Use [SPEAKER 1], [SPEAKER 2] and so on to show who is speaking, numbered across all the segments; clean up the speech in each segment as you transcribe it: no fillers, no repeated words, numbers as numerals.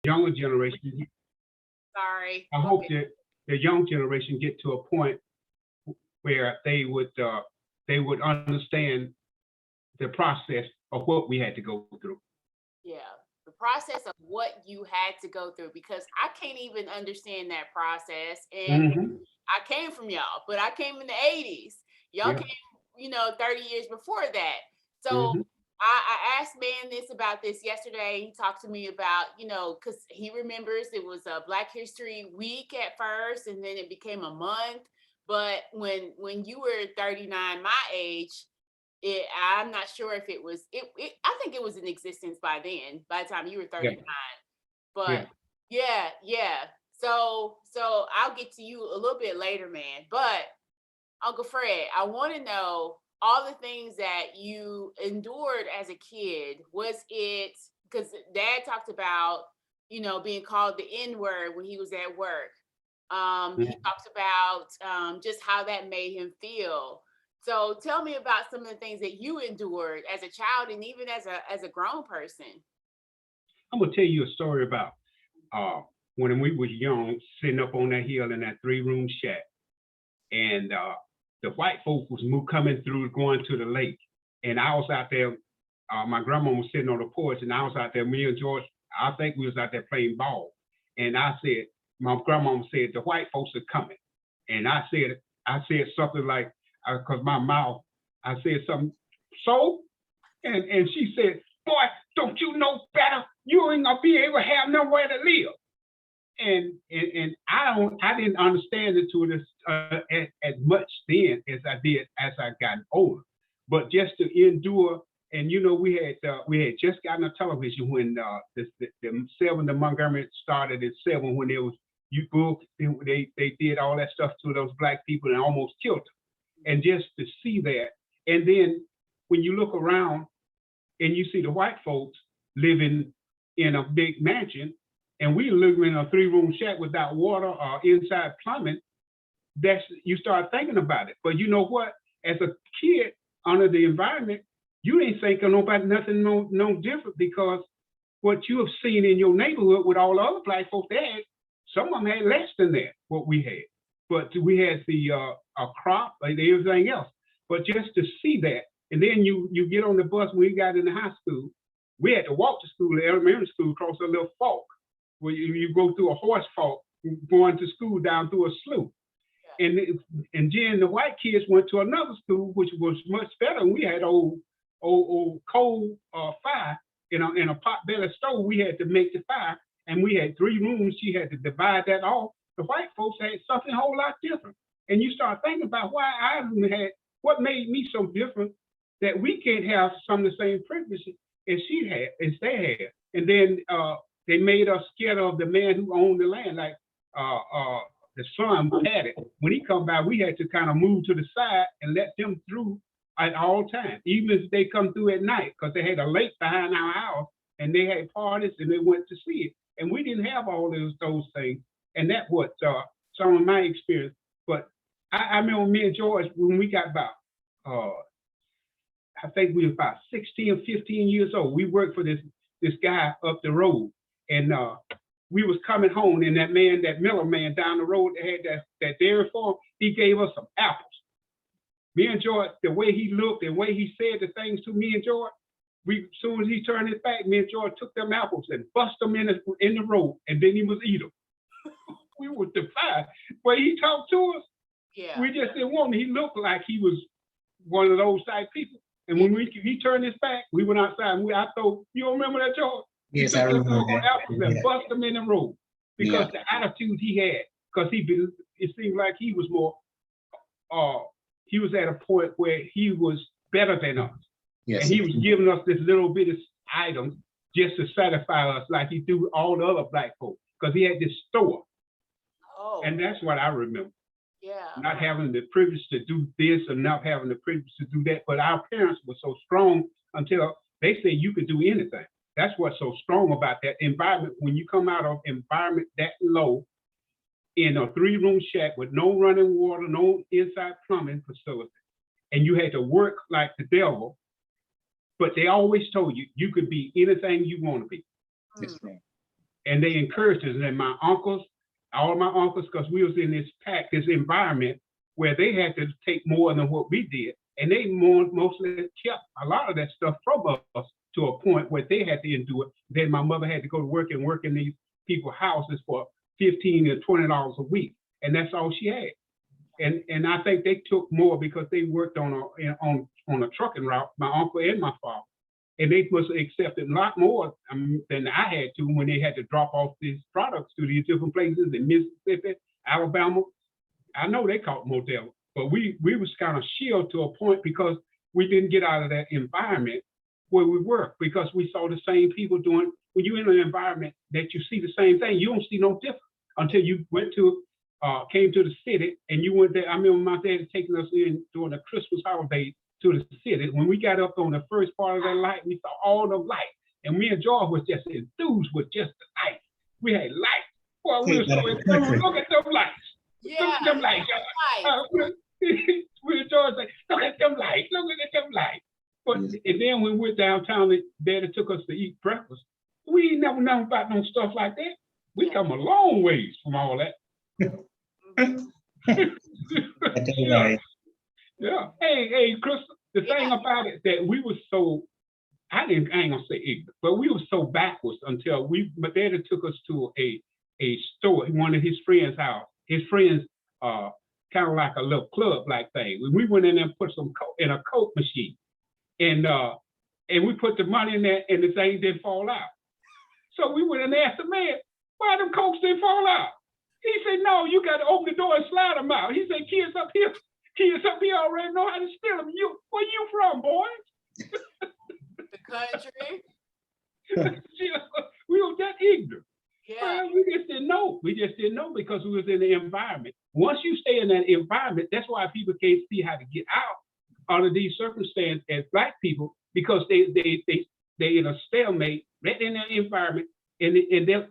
[SPEAKER 1] younger generation,
[SPEAKER 2] Sorry.
[SPEAKER 1] I hope that the young generation get to a point where they would understand the process of what we had to go through.
[SPEAKER 2] Yeah, the process of what you had to go through, because I can't even understand that process. And
[SPEAKER 1] Mm-hmm.
[SPEAKER 2] I came from y'all, but I came in the 80s. Y'all
[SPEAKER 1] Yeah.
[SPEAKER 2] came, 30 years before that. So
[SPEAKER 1] Mm-hmm.
[SPEAKER 2] I asked Man this about this yesterday. He talked to me about, because he remembers it was a Black History Week at first, and then it became a month. But when you were 39, my age, I'm not sure if it was I think it was in existence by then, by the time you were 39.
[SPEAKER 1] Yeah.
[SPEAKER 2] But
[SPEAKER 1] Yeah.
[SPEAKER 2] yeah. So I'll get to you a little bit later, man. But Uncle Fred, I want to know all the things that you endured as a kid. Was it because Dad talked about, being called the N-word when he was at work. He
[SPEAKER 1] Mm-hmm.
[SPEAKER 2] talks about just how that made him feel. So tell me about some of the things that you endured as a child and even as a grown person.
[SPEAKER 1] I'm gonna tell you a story about uh, when we was young, sitting up on that hill in that 3-room shack, and the white folk was coming through, going to the lake, and I was out there. My grandma was sitting on the porch, and I was out there. Me and George, I think we was out there playing ball, and my grandma said, the white folks are coming, and I said something like, because my mouth, I said something, so, and she said, boy, don't you know better? You ain't gonna be able to have nowhere to live. And I didn't understand it to this as much then as I did as I got older. But just to endure, and we had just gotten a television when the Montgomery started at 7, when there was you book, they did all that stuff to those Black people and almost killed them. And just to see that, and then when you look around and you see the white folks living in a big mansion, and we live in a 3-room shack without water or inside plumbing, you start thinking about it. But you know what? As a kid, under the environment, you ain't thinking about nothing no different, because what you have seen in your neighborhood with all the other Black folks, some of them had less than that, what we had. But we had the a crop and everything else. But just to see that, and then you get on the bus when we got into high school, we had to walk to school, the elementary school, across a little fork, where you go through a horse fork, going to school down through a slough. And then the white kids went to another school, which was much better. We had old coal fire in a pot belly stove. We had to make the fire, and we had 3 rooms. She had to divide that off. The white folks had something a whole lot different. And you start thinking about why I had, what made me so different, that we can't have some of the same privileges as they had. And then they made us scared of the man who owned the land, like the son had it. When he come by, we had to kind of move to the side and let them through at all times, even if they come through at night, because they had a lake behind our house and they had parties and they went to see it. And we didn't have all those things. And that's what some of my experience. But I remember me and George, when we got about, I think we were about 16 or 15 years old. We worked for this guy up the road. And we was coming home, and that Miller man down the road that had that dairy farm, he gave us some apples. Me and George, the way he looked and the way he said the things to me and George, as soon as he turned his back, me and George took them apples and bust them in the road, and then he was eat them. We were defied. But he talked to us.
[SPEAKER 2] Yeah.
[SPEAKER 1] We just didn't want him. He looked like he was one of those type people. And when he turned his back, we went outside and I thought, you don't remember that, George?
[SPEAKER 3] Yes, I remember that.
[SPEAKER 1] Apples and bust them in the road because the attitude he had, because it seemed like he was more, he was at a point where he was better than us. Yes. And he was giving us this little bit of items just to satisfy us like he do all the other Black folks, because he had this store. Oh. And that's what I remember.
[SPEAKER 2] Yeah.
[SPEAKER 1] Not having the privilege to do this or not having the privilege to do that. But our parents were so strong until they said you could do anything. That's what's so strong about that environment. When you come out of environment that low in a 3-room shack with no running water, no inside plumbing facility, and you had to work like the devil, but they always told you you could be anything you want to be.
[SPEAKER 3] That's right.
[SPEAKER 1] and they encouraged us. And my uncles, all my uncles, because we was in this environment where they had to take more than what we did. And they mostly kept a lot of that stuff from us to a point where they had to endure it. Then my mother had to go to work and work in these people's houses for $15 to $20 a week. And that's all she had. And I think they took more because they worked on a trucking route, my uncle and my father. And they must have accepted a lot more than I had to when they had to drop off these products to these different places in Mississippi, Alabama. I know they caught motel, but we was kind of shielded to a point because we didn't get out of that environment where we were, because we saw the same people doing. When you're in an environment that you see the same thing, you don't see no difference until you came to the city and you went there. I remember my dad taking us in during the Christmas holiday to the city. When we got up on the first part of that light, we saw all the lights. And me and George was just enthused with just the lights. We had lights. Boy, we were so enthused. Look at them lights.
[SPEAKER 2] Yeah.
[SPEAKER 1] Look at them lights. We and George like, look at them lights. Look at them lights. But and then when we went downtown, Daddy took us to eat breakfast. We ain't never known about no stuff like that. We come a long ways from all that. Yeah. Hey, Chris, the thing about it that we were so, I ain't gonna say ignorant, but we were so backwards until my daddy took us to a store, one of his friends' house. His friends, kind of like a little club-like thing. We went in there and put some coke in a Coke machine. And we put the money in there and the thing didn't fall out. So we went in there and asked the man, why them Cokes didn't fall out? He said, no, you got to open the door and slide them out. He said, kids up here already know how to steal them. Where you from, boy?
[SPEAKER 2] The country.
[SPEAKER 1] We were that ignorant.
[SPEAKER 2] Yeah.
[SPEAKER 1] We just didn't know. We just didn't know because we was in the environment. Once you stay in that environment, that's why people can't see how to get out of these circumstances as Black people, because they in a stalemate right in their environment, and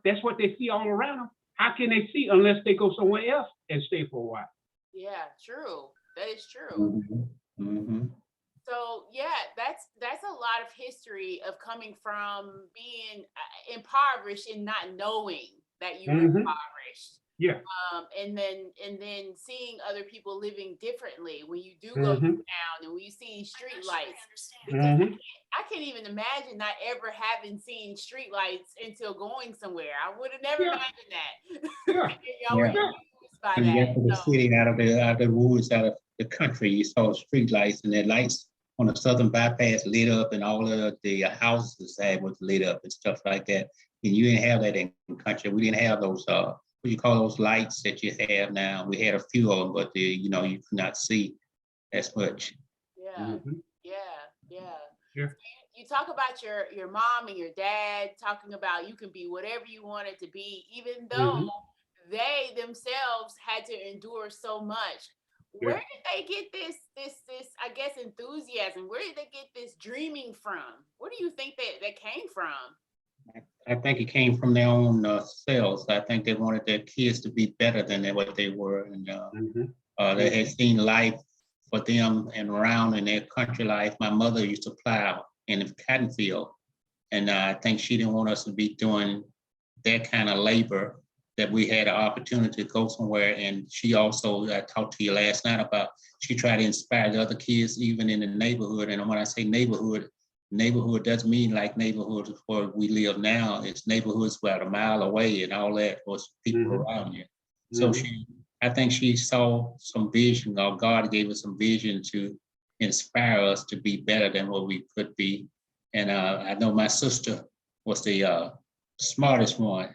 [SPEAKER 1] that's what they see all around them. How can they see unless they go somewhere else and stay for a while?
[SPEAKER 2] Yeah, true. That is true. So yeah, that's a lot of history of coming from being impoverished and not knowing that you were impoverished.
[SPEAKER 1] Yeah.
[SPEAKER 2] And then seeing other people living differently when you do go down and when you see street lights. I can't even imagine not ever having seen street lights until going somewhere. I would have never imagined that. Y'all were influenced by
[SPEAKER 3] when
[SPEAKER 2] that.
[SPEAKER 3] you get to the city, out of the woods, out of the country, you saw street lights, and the lights on the southern bypass lit up, and all of the houses was lit up and stuff like that. And you didn't have that in the country. We didn't have those what you call those lights that you have now. We had a few of them, but you could not see as much.
[SPEAKER 2] Yeah. You talk about your mom and your dad talking about you can be whatever you wanted to be, even though they themselves had to endure so much. Where did they get this I guess enthusiasm? Where did they get this dreaming from? Where do you think that came from?
[SPEAKER 3] I think it came from their own selves. I think they wanted their kids to be better than what they were, and they had seen life for them and around in their country life. My mother used to plow in the cotton field, and I think she didn't want us to be doing that kind of labor, that we had an opportunity to go somewhere. And she also, I talked to you last night about, she tried to inspire the other kids, even in the neighborhood. And when I say neighborhood doesn't mean like neighborhoods where we live now. It's neighborhoods about a mile away and all that, was people around you. So I think she saw some vision, or God gave us some vision to inspire us to be better than what we could be. And I know my sister was the smartest one.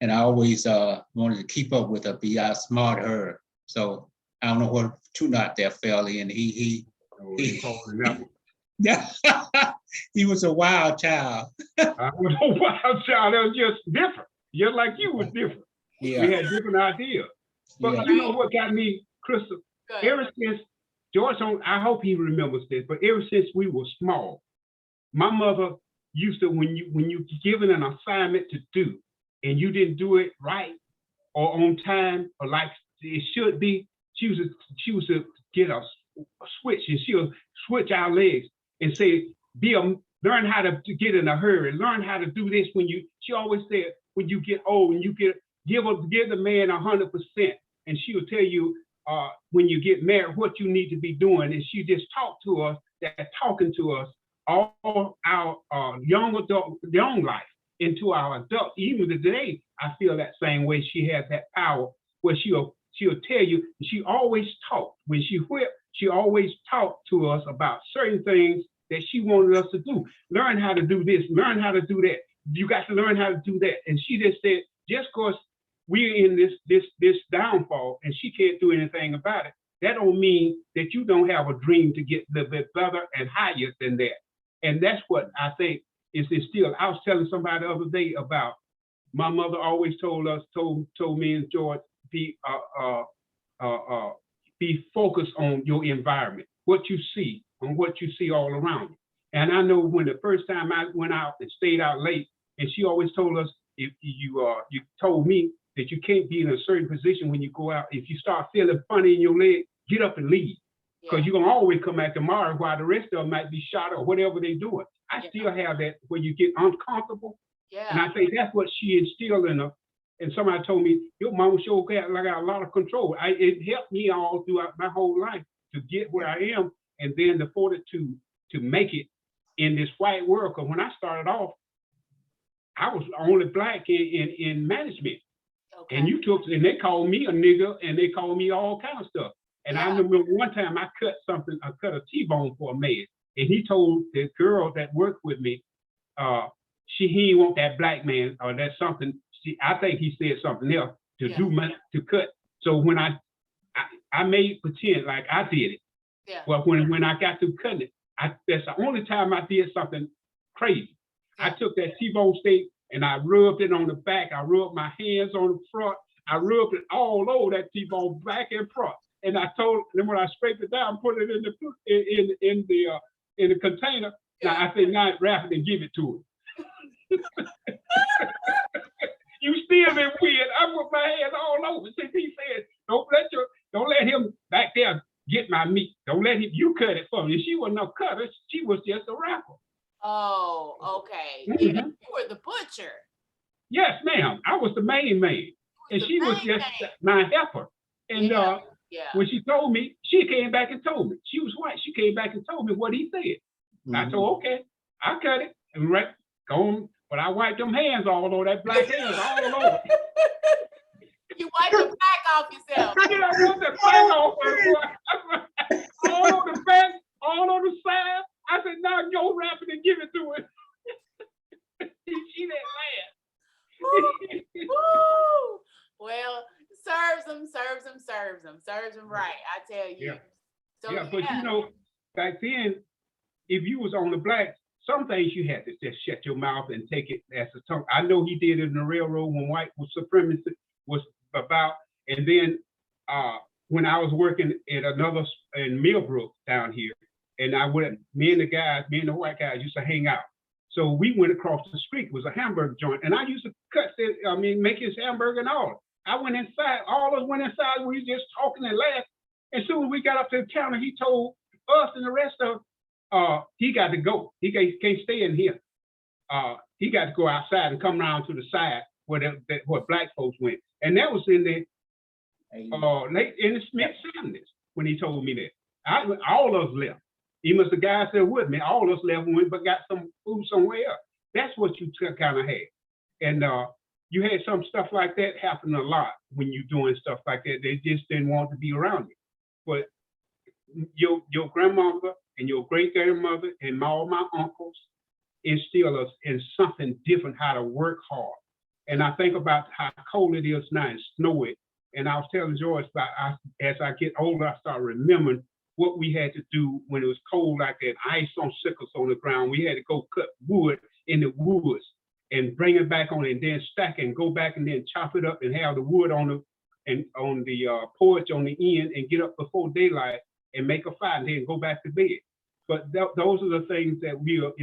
[SPEAKER 3] And I always wanted to keep up with her, be outsmart her. So I don't know what tune out there fell in. He was a wild child.
[SPEAKER 1] I was a wild child. That was just different. Just like you was different.
[SPEAKER 3] Yeah.
[SPEAKER 1] We had different ideas. But you know what got me, Crystal? Ever since George, I hope he remembers this, but ever since we were small, my mother used to, when you given an assignment to do, and you didn't do it right or on time or like it should be, she was to get a switch, and she'll switch our legs and say, be learn how to get in a hurry, learn how to do this she always said, when you get old and you give the man 100%. And she will tell you when you get married what you need to be doing. And she just talked to us, talking to us all our young life into our adult. Even today, I feel that same way. She has that power where she'll tell you. She always talked. When she whipped, she always talked to us about certain things that she wanted us to do. Learn how to do this, learn how to do that. You got to learn how to do that. And she just said, just because we're in this downfall and she can't do anything about it, that don't mean that you don't have a dream to get a little bit better and higher than that. And that's what I think is instilled. I was telling somebody the other day about my mother always told me and George, be focused on your environment, what you see and what you see all around you. And I know when the first time I went out and stayed out late, and she always told us, if you told me that you can't be in a certain position when you go out. If you start feeling funny in your leg, get up and leave. Because you're going to always come back tomorrow while the rest of them might be shot or whatever they're doing. I still have that where you get uncomfortable. And I think that's what she instilled in us. And somebody told me, your mama sure got a lot of control. It helped me all throughout my whole life to get where I am, and then the fortitude to make it in this white world. Because when I started off, I was only black in management. And they called me a nigger, and they called me all kind of stuff. And I remember one time I cut a T-bone for a man, and he told the girl that worked with me, he didn't want that black man or that's something. I think he said something else to cut. So when I made pretend like I did it. But when I got through cutting it, that's the only time I did something crazy. I took that T-bone steak and I rubbed it on the back. I rubbed my hands on the front. I rubbed it all over that T-bone, back and front. And I told them when I scraped it down, put it in the container. Now I said, now wrap it and give it to him. You still been weird. I put my hands all over. Since he said, don't let him back there get my meat. Don't let him. You cut it for me. She wasn't no cutter. She was just a rapper.
[SPEAKER 2] Oh, okay.
[SPEAKER 1] Mm-hmm.
[SPEAKER 2] You were the butcher.
[SPEAKER 1] Yes, ma'am. I was the main man, and she was just my helper. And when she told me, she came back and told me. She was white. She came back and told me what he said. Mm-hmm. I told, okay, I cut it and go on. But I wiped them hands all over, that black hands all over.
[SPEAKER 2] You wiped the back off yourself.
[SPEAKER 1] I wiped the back off all on the back, all on the side. I said, now go wrap it and give it to her. She didn't
[SPEAKER 2] laugh. Well, serves them right, I tell you.
[SPEAKER 1] Yeah.
[SPEAKER 2] So,
[SPEAKER 1] but you know, back then, if you was on the black, some things you had to just shut your mouth and take it as a tongue. I know he did it in the railroad when white supremacy was about. And then when I was working at in Millbrook down here, and me and the white guys used to hang out. So we went across the street, it was a hamburger joint, and I used to make his hamburger and all. I went inside, all of us went inside, we just talking and laughing. And soon as we got up to the counter, he told us and the rest of he got to go. He can't stay in here. He got to go outside and come around to the side where black folks went. And that was in the late in the mid-70s when he told me that. All of us left. Even the guys that with me, all of us left and went but got some food somewhere else. That's what you kind of had. And you had some stuff like that happen a lot when you're doing stuff like that. They just didn't want to be around you. But your grandmother and your great-grandmother and all my uncles instill us in something different, how to work hard. And I think about how cold it is now and snowy. And I was telling George about as I get older, I start remembering what we had to do when it was cold like that, ice on sickles on the ground. We had to go cut wood in the woods and bring it back on and then stack it and go back and then chop it up and have the wood on the porch on the end and get up before daylight and make a fire and then go back to bed. But those are the things that we are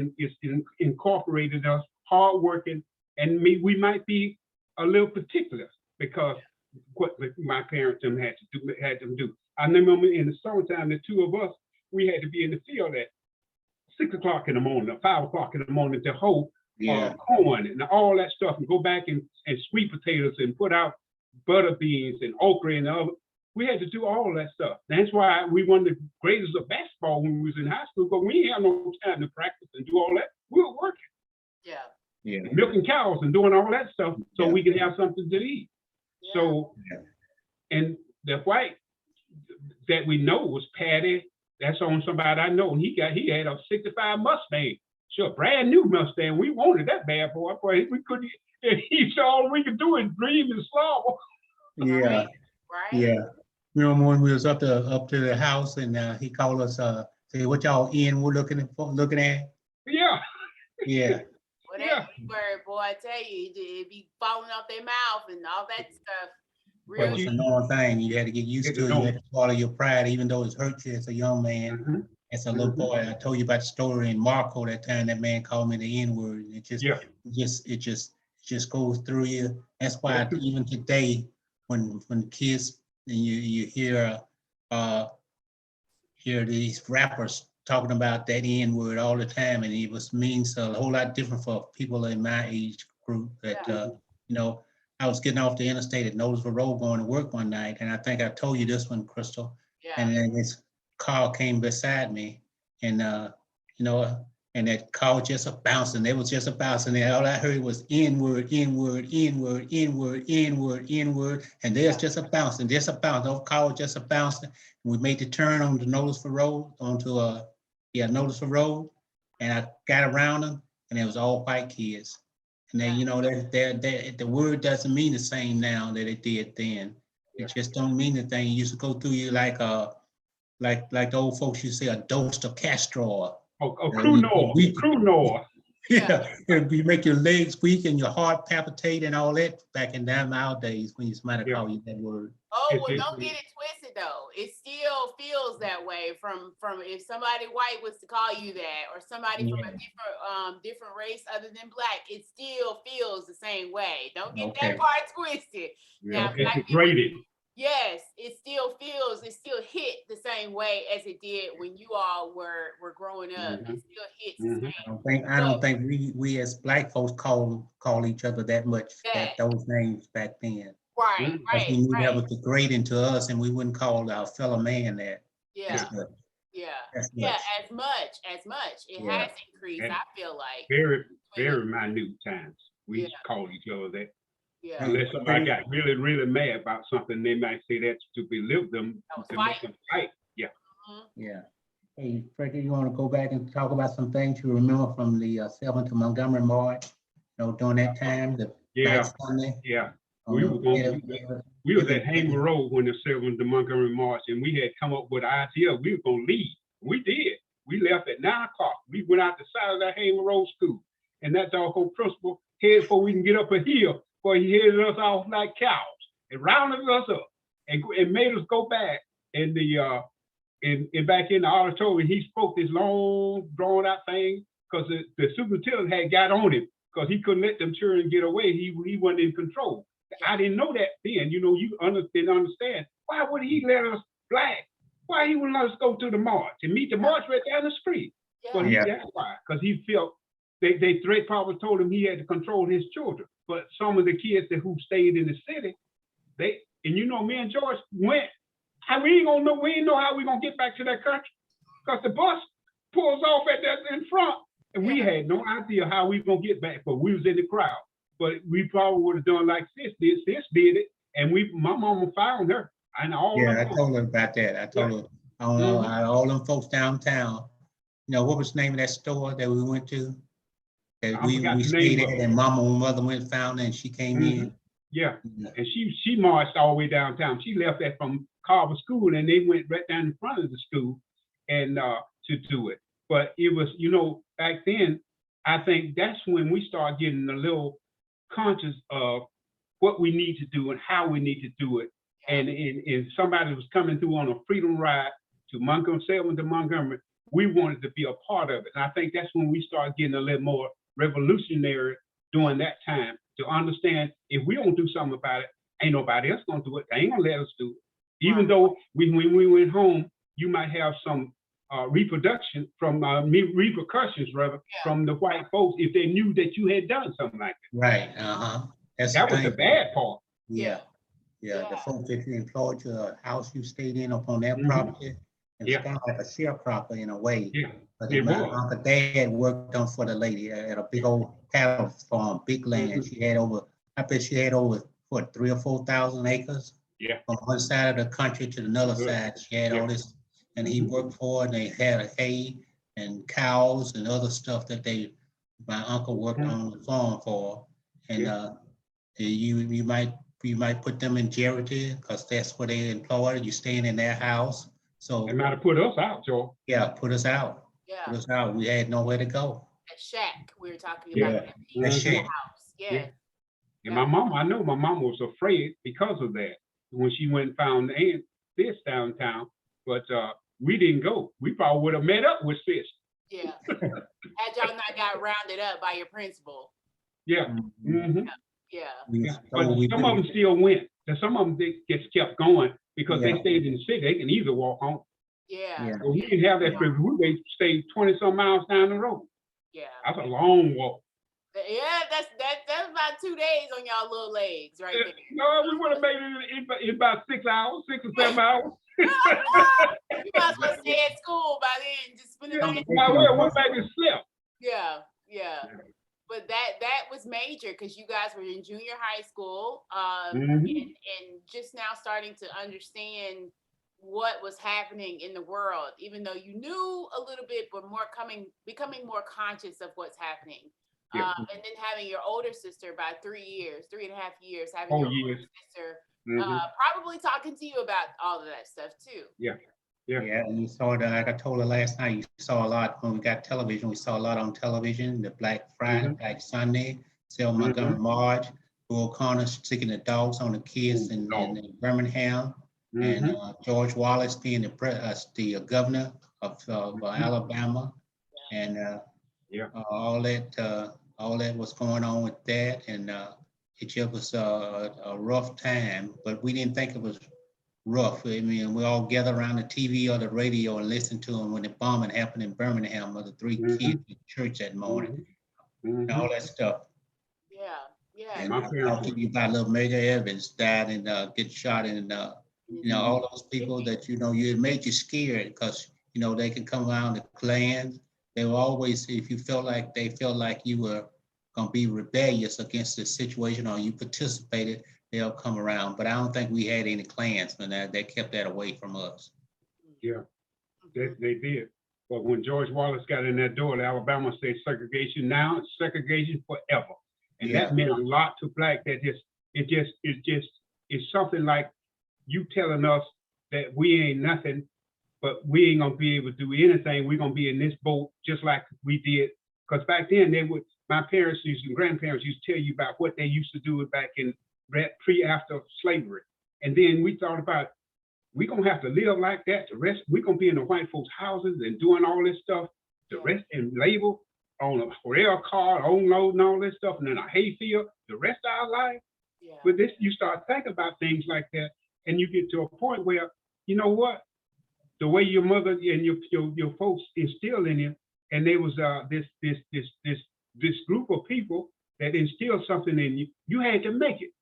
[SPEAKER 1] incorporated us, hardworking, and we might be a little particular because what my parents had them do. I remember in the summertime, the two of us, we had to be in the field at 6 o'clock in the morning, or 5 o'clock in the morning to hoe
[SPEAKER 3] Yeah.
[SPEAKER 1] corn and all that stuff, and go back and sweet potatoes and put out butter beans and okra and other. We had to do all that stuff. That's why we won the greatest of basketball when we was in high school, but we didn't have no time to practice and do all that. We were working.
[SPEAKER 2] Yeah.
[SPEAKER 3] Yeah.
[SPEAKER 1] Milking cows and doing all that stuff so
[SPEAKER 3] Yeah.
[SPEAKER 1] we could have something to eat.
[SPEAKER 2] Yeah.
[SPEAKER 1] So,
[SPEAKER 3] Yeah.
[SPEAKER 1] and the white that we know was Patty. That's on somebody I know. And he had a 65 Mustang. Sure, brand new Mustang. We wanted that bad boy. Boy, we couldn't, he saw all we could do is dream and slaughter.
[SPEAKER 3] Yeah.
[SPEAKER 2] Right.
[SPEAKER 3] Yeah. Remember when we was up to the house and he called us, say, what y'all in we're looking at?
[SPEAKER 1] Yeah.
[SPEAKER 3] Yeah.
[SPEAKER 2] Well,
[SPEAKER 1] Yeah.
[SPEAKER 2] that word, boy, I tell you, it'd be falling off their mouth and all that stuff.
[SPEAKER 3] It
[SPEAKER 2] Real.
[SPEAKER 3] was a normal thing. You had to get used to it. You had to swallow your pride, even though it's hurt you as a young man.
[SPEAKER 1] Mhm.
[SPEAKER 3] As a little boy, I told you about the story in Marco that time that man called me the N-word. It just goes through you. That's why even today, when kids and you hear these rappers talking about that N-word all the time, and it means a whole lot different for people in my age group. That you know, I was getting off the interstate at Noblesville Road going to work one night, and I think I told you this one, Crystal.
[SPEAKER 2] Yeah.
[SPEAKER 3] And then this car came beside me, and you know, and that car just a bouncing. It was just a bouncing, and all I heard was N-word, N-word, N-word, N-word, N-word, N-word, and there's just a bouncing, just a bounce. The car was just a bouncing. We made the turn on the Noblesville Road onto Noblesville Road, and I got around them, and it was all white kids. And then, you know, the word doesn't mean the same now that it did then. It just don't mean the thing. It used to go through you like the old folks used to say, a dose of castor oil.
[SPEAKER 1] Crew Noir.
[SPEAKER 3] Yeah, you make your legs weak and your heart palpitate and all that back in nowadays when somebody call you that word.
[SPEAKER 2] Oh, well, don't get it twisted though. It still feels that way from if somebody white was to call you that, or somebody from a different race other than black, it still feels the same way. Don't get that part twisted. Now, black people, yes, it still hit the same way as it did when you all were growing up. It still hits the same.
[SPEAKER 3] I don't think we as black folks call each other that much those names back then.
[SPEAKER 2] Right.
[SPEAKER 3] We knew that was degrading to us, and we wouldn't call our fellow man that.
[SPEAKER 2] Yeah.
[SPEAKER 3] As much.
[SPEAKER 2] It has increased,
[SPEAKER 1] And
[SPEAKER 2] I feel like.
[SPEAKER 1] Very, very minute times. We used to call each other that.
[SPEAKER 2] Yeah.
[SPEAKER 1] Unless somebody got really, really mad about something, they might say that to belittle them, to make them fight. Yeah.
[SPEAKER 3] Yeah. Hey, Spreaker, you want to go back and talk about some things you remember from the Sibling to Montgomery march? You know, during that time, the night Sunday.
[SPEAKER 1] Yeah. We was at Hamer Road when the Sibling to Montgomery march, and we had come up with an idea we were gonna leave. We did. We left at 9 o'clock. We went out the side of that Hamer Road school, and that doggone principal headed before we can get up a hill, for he headed us off like cows and rounded us up and made us go back in the back in the auditorium. He spoke this long, drawn out thing because the superintendent had got on him because he couldn't let them children get away. He wasn't in control. I didn't know that then. You know, you didn't understand. Why would he let us black? Why he wouldn't let us go to the march and meet the march right down the street? But that's why, because he felt they threat probably told him he had to control his children. But some of the kids who stayed in the city, me and George went. We ain't know how we gonna get back to that country because the bus pulls off at that in front, and we had no idea how we gonna get back. But we was in the crowd. But we probably would have done like Sis did. Sis did it, and my mama found her. And I
[SPEAKER 3] told her about that. I told her, I don't know, all them folks downtown. You know, what was the name of that store that we went to? That we stayed at, and mother went and found her, and she came in.
[SPEAKER 1] Yeah, and she marched all the way downtown. She left that from Carver School, and they went right down in front of the school, and to do it. But it was, back then, I think that's when we started getting a little conscious of what we need to do and how we need to do it. And somebody was coming through on a freedom ride to Montgomery, we wanted to be a part of it. And I think that's when we started getting a little more revolutionary during that time to understand if we don't do something about it, ain't nobody else gonna do it. They ain't gonna let us do it. Even though when we went home, you might have some repercussions rather from the white folks if they knew that you had done something like that.
[SPEAKER 3] Right. That's
[SPEAKER 1] That was the bad part.
[SPEAKER 3] Yeah. The folks that you employed your house you stayed in upon their property, and it's kind of like a sharecropper in a way.
[SPEAKER 1] Yeah.
[SPEAKER 3] But my uncle Dad worked on for the lady at a big old cattle farm, big land. She had over, I bet she had over what, 3,000 or 4,000 acres.
[SPEAKER 1] Yeah.
[SPEAKER 3] From one side of the country to another side, she had all this, and he worked for it. And they had hay and cows and other stuff that my uncle worked on the farm for. And you might put them in jeopardy because that's where they employed. You staying in their house. So
[SPEAKER 1] they might have put us out, Joe.
[SPEAKER 3] Yeah, put us out.
[SPEAKER 2] Yeah.
[SPEAKER 3] Put us out. We had nowhere to go.
[SPEAKER 2] That shack we were talking about.
[SPEAKER 3] That shack.
[SPEAKER 2] House. Yeah.
[SPEAKER 1] And my mom, I know my mom was afraid because of that when she went and found Sis downtown, but we didn't go. We probably would have met up with Sis.
[SPEAKER 2] Yeah. Had y'all not got rounded up by your principal.
[SPEAKER 1] Yeah.
[SPEAKER 2] Yeah.
[SPEAKER 1] But some of them still went. And some of them just kept going because they stayed in the city. They can either walk home.
[SPEAKER 2] Yeah.
[SPEAKER 1] So we didn't have that privilege. They stayed 20-some miles down the road.
[SPEAKER 2] Yeah.
[SPEAKER 1] That's a long walk.
[SPEAKER 2] Yeah, that's about 2 days on y'all little legs right there.
[SPEAKER 1] No, we would have made it in about 6 hours, 6 or 7 hours.
[SPEAKER 2] You might as well stay at school by then. Just spend the night.
[SPEAKER 1] One back and slept.
[SPEAKER 2] Yeah. But that was major because you guys were in junior high school and just now starting to understand what was happening in the world, even though you knew a little bit, but becoming more conscious of what's happening. And then having your older sister about 3 years, 3.5 years, having your older sister probably talking to you about all of that stuff too.
[SPEAKER 1] Yeah,
[SPEAKER 3] and you saw that, like I told her last night, you saw a lot when we got television. We saw a lot on television, the Black Friday, Black Sunday, Montgomery March, Bull Connor sticking the dogs on the kids in Birmingham, and George Wallace being the governor of Alabama, and all that was going on with that, and it just was a rough time, but we didn't think it was rough. I mean, we all gathered around the TV or the radio and listened to them when the bombing happened in Birmingham of the 3 kids in church that morning, and all that stuff. And I'll tell you about little Major Evans died and get shot, and all those people that it made you scared because they can come around the clans. They were always, if you felt like you were gonna be rebellious against the situation or you participated, they'll come around. But I don't think we had any Klansmen that kept that away from us. Yeah,
[SPEAKER 1] they did. But when George Wallace got in that door, the Alabama said segregation now, it's segregation forever. And that meant a lot to Black. It's something like you telling us that we ain't nothing, but we ain't gonna be able to do anything. We're gonna be in this boat just like we did. Because back then my parents and grandparents used to tell you about what they used to do back in after slavery. And then we thought about, we're gonna have to live like that. The rest, we're gonna be in the white folks' houses and doing all this stuff, the rest and labor on a rail car, unloading all this stuff, and then a hayfield, the rest of our life. But you start thinking about things like that, and you get to a point where, you know what? The way your mother and your folks instilled in you, and there was this group of people that instilled something in you. You had to make it.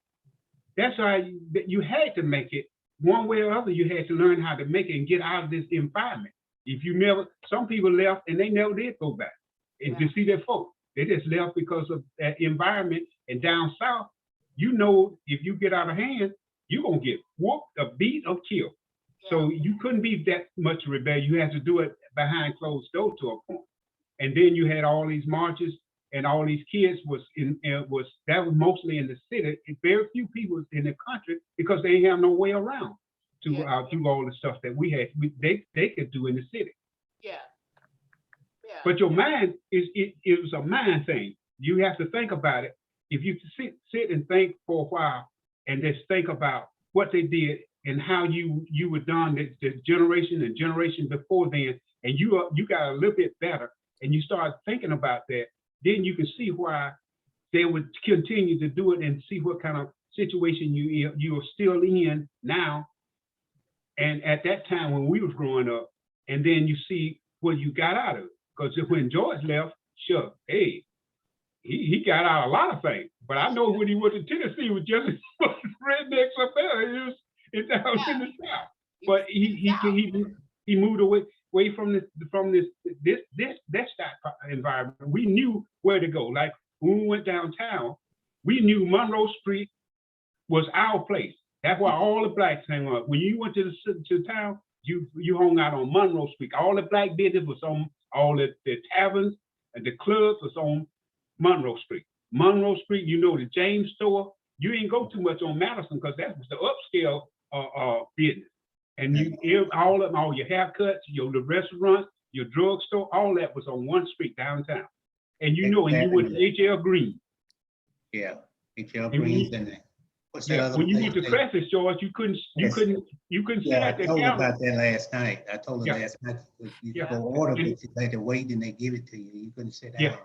[SPEAKER 1] That's why you had to make it. One way or other, you had to learn how to make it and get out of this environment. If you never, some people left and they never did go back and to see their folks. They just left because of that environment. And down south, if you get out of hand, you're gonna get whooped, or beat, or killed. So you couldn't be that much rebellion. You had to do it behind closed doors to a point. And then you had all these marches, and all these kids was mostly in the city. Very few people in the country because they didn't have no way around to do all the stuff that we had. They could do in the city. But your mind it was a mind thing. You have to think about it. If you sit and think for a while and just think about what they did and how you were done the generation and generation before then, and you got a little bit better, and you start thinking about that, then you can see why they would continue to do it and see what kind of situation you're still in now. And at that time when we was growing up, and then you see what you got out of it. Because when George left, sure, hey, he got out a lot of things. But I know when he went to Tennessee, was just rednecks up there. It's down in the South. But he moved away from this environment. We knew where to go. Like when we went downtown, we knew Monroe Street was our place. That's why all the blacks hang out. When you went to town, you hung out on Monroe Street. All the black business was on, all the taverns and the clubs was on Monroe Street. Monroe Street, you know, the James store, you ain't go too much on Madison because that was the upscale business. And all your haircuts, the restaurants, your drugstore, all that was on one street downtown. And you know, and you went to H.L. Green.
[SPEAKER 3] Yeah, H.L. Green's in there. What's that other
[SPEAKER 1] when you
[SPEAKER 3] place
[SPEAKER 1] went to Crescent, George, you couldn't sit at the
[SPEAKER 3] I told
[SPEAKER 1] counter.
[SPEAKER 3] her about that last night. I told her last night, you could go order, but you had to wait and they give it to you. You couldn't sit down.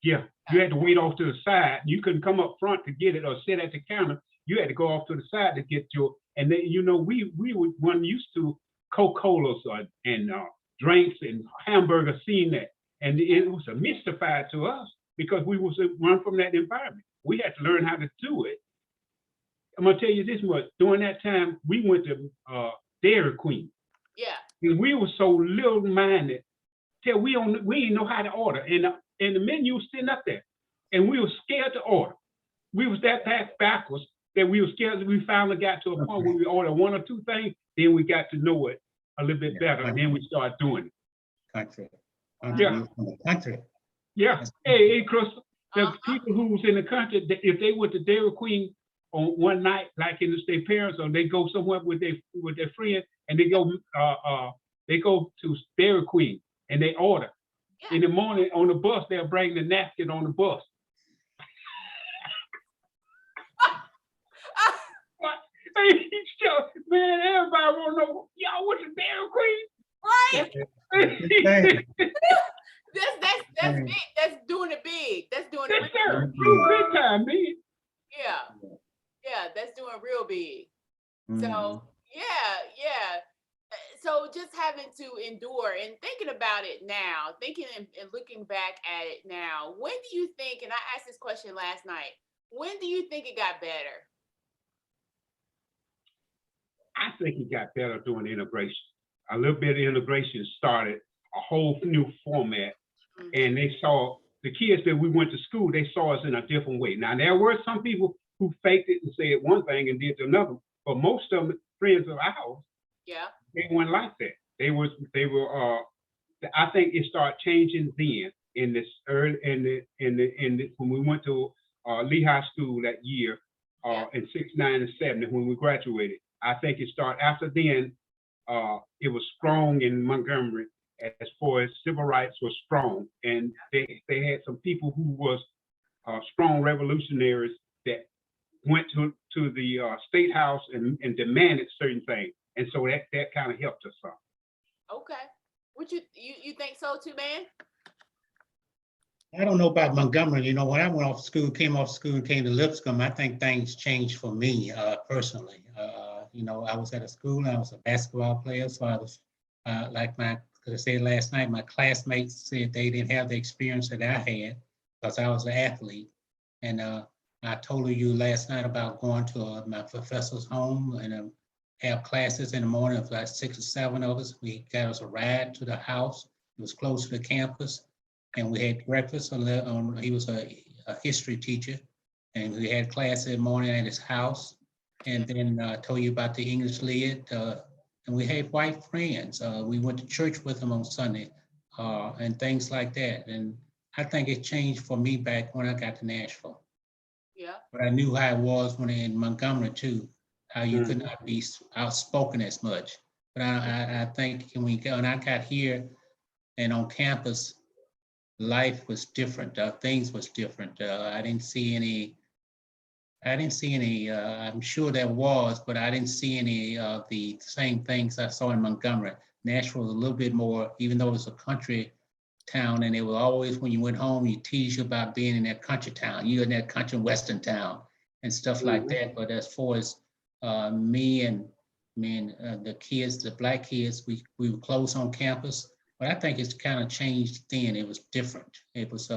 [SPEAKER 1] Yeah, you had to wait off to the side. You couldn't come up front to get it or sit at the counter. You had to go off to the side to get your, and then, you know, we were one used to Coca-Colas and drinks and hamburgers, seeing that. And it was a mystified to us because we was run from that environment. We had to learn how to do it. I'm gonna tell you this much. During that time, we went to Dairy Queen. Yeah. And we were so little-minded till we didn't know how to order. And the menu was sitting up there. And we were scared to order. We was that backwards that we were scared. We finally got to a point where we ordered one or two things, then we got to know it a little bit better, and then we started doing it.
[SPEAKER 3] Country.
[SPEAKER 1] Country. Yeah. Hey, Chris, the people who was in the country, if they went to Dairy Queen on one night, like in their parents, or they go somewhere with their friend, and they go to Dairy Queen and they order. In the morning on the bus, they'll bring the napkin on the bus. Man, everybody want to know, y'all went to Dairy Queen?
[SPEAKER 2] Right. That's big. That's doing it big. That's doing it
[SPEAKER 1] big time, man.
[SPEAKER 2] Yeah, that's doing real big. So yeah. So just having to endure and thinking about it now, thinking and looking back at it now, when do you think, and I asked this question last night, when do you think it got better?
[SPEAKER 1] I think it got better during integration. A little bit of integration started a whole new format, and they saw the kids that we went to school, they saw us in a different way. Now, there were some people who faked it and said one thing and did another, but most of them, friends of ours, they weren't like that. They were. I think it started changing then in this early when we went to Lehigh School that year in 69 and 70 when we graduated. I think it started after then. It was strong in Montgomery as far as civil rights was strong, and they had some people who was strong revolutionaries that went to the state house and demanded certain things, and so that kind of helped us some.
[SPEAKER 2] Okay, would you think so too, man?
[SPEAKER 3] I don't know about Montgomery. You know, when I came off school and came to Lipscomb, I think things changed for me personally. You know, I was at a school and I was a basketball player, so I was like I said last night, my classmates said they didn't have the experience that I had because I was an athlete. And I told you last night about going to my professor's home and have classes in the morning. It was like 6 or 7 of us. We got us a ride to the house. It was close to the campus. And we had breakfast. He was a history teacher. And we had class in the morning at his house. And then I told you about the English lit. And we had white friends. We went to church with them on Sunday and things like that. And I think it changed for me back when I got to Nashville. Yeah. But I knew how it was when in Montgomery too, how you could not be outspoken as much. But I think when I got here and on campus, life was different. Things was different. I didn't see any. I'm sure there was, but I didn't see any of the same things I saw in Montgomery. Nashville was a little bit more, even though it was a country town, and it was always when you went home, you tease you about being in that country town. You're in that country western town and stuff like that. But as far as me and the kids, the Black kids, we were close on campus, but I think it's kind of changed then. It was different. It was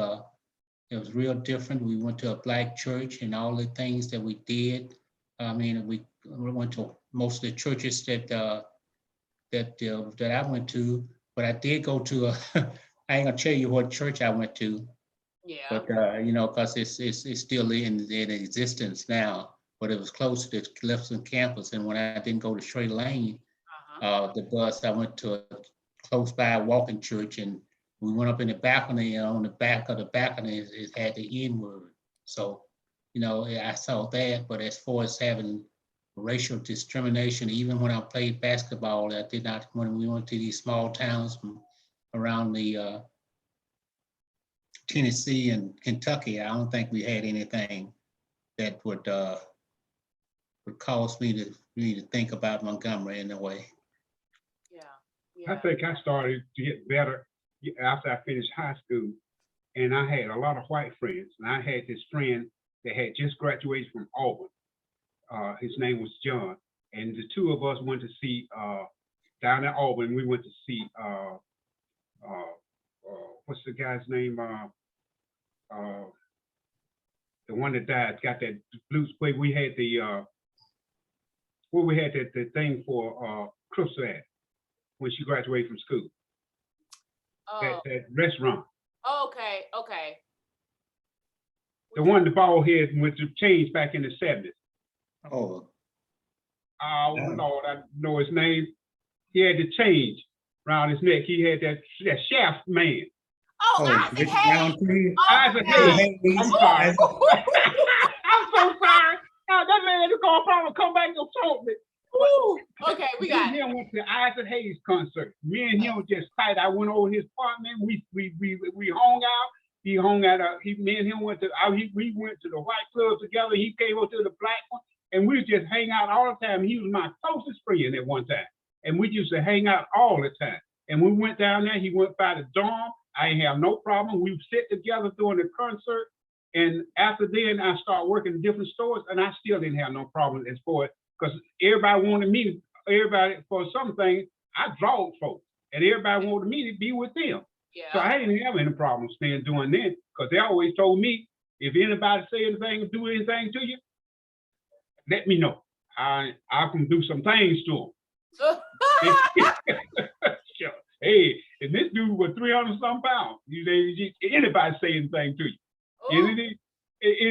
[SPEAKER 3] real different. We went to a Black church and all the things that we did. I mean, we went to most of the churches that I went to, but I did go to I ain't gonna tell you what church I went to.
[SPEAKER 2] Yeah.
[SPEAKER 3] But because it's still in existence now. But it was close to the Clifton campus, and when I didn't go to Stray Lane, the bus, I went to a close by walking church, and we went up in the balcony. And on the back of the balcony, it had the N word. So, I saw that. But as far as having racial discrimination, even when I played basketball, I did not. When we went to these small towns from around the Tennessee and Kentucky, I don't think we had anything that would cause me to think about Montgomery in a way.
[SPEAKER 2] Yeah.
[SPEAKER 1] I think I started to get better after I finished high school, and I had a lot of white friends. And I had this friend that had just graduated from Auburn. His name was John, and the two of us went to see down at Auburn. We went to see what's the guy's name? The one that died, got that blues play. We had the the thing for Chris at when she graduated from school.
[SPEAKER 2] Oh.
[SPEAKER 1] That restaurant.
[SPEAKER 2] Okay.
[SPEAKER 1] The one, the bald head with the chains back in the 70s.
[SPEAKER 3] Oh.
[SPEAKER 1] Oh, Lord, I know his name. He had the change around his neck. He had that shaft man.
[SPEAKER 2] Oh, Isaac Hayes.
[SPEAKER 1] Isaac Hayes. I'm sorry. I'm so sorry. Now, that man is going to probably come back and talk me.
[SPEAKER 2] Okay, we got it.
[SPEAKER 1] Me and him went to Isaac Hayes concert. Me and him just tight. I went over his apartment. We hung out. He hung out. Me and him went to. We went to the white club together. He came over to the black one, and we just hang out all the time. He was my closest friend at one time, and we used to hang out all the time. And we went down there. He went by the dorm. I didn't have no problem. We would sit together during the concert. And after then, I started working in different stores, and I still didn't have no problem as far as, because everybody wanted me, for some things, I drawed folks, and everybody wanted me to be with them.
[SPEAKER 2] Yeah.
[SPEAKER 1] So I didn't have any problem staying doing that, because they always told me, if anybody say anything or do anything to you, let me know. I can do some things to them. Sure. Hey, and this dude was 300-some pounds. Anybody say anything to you? Any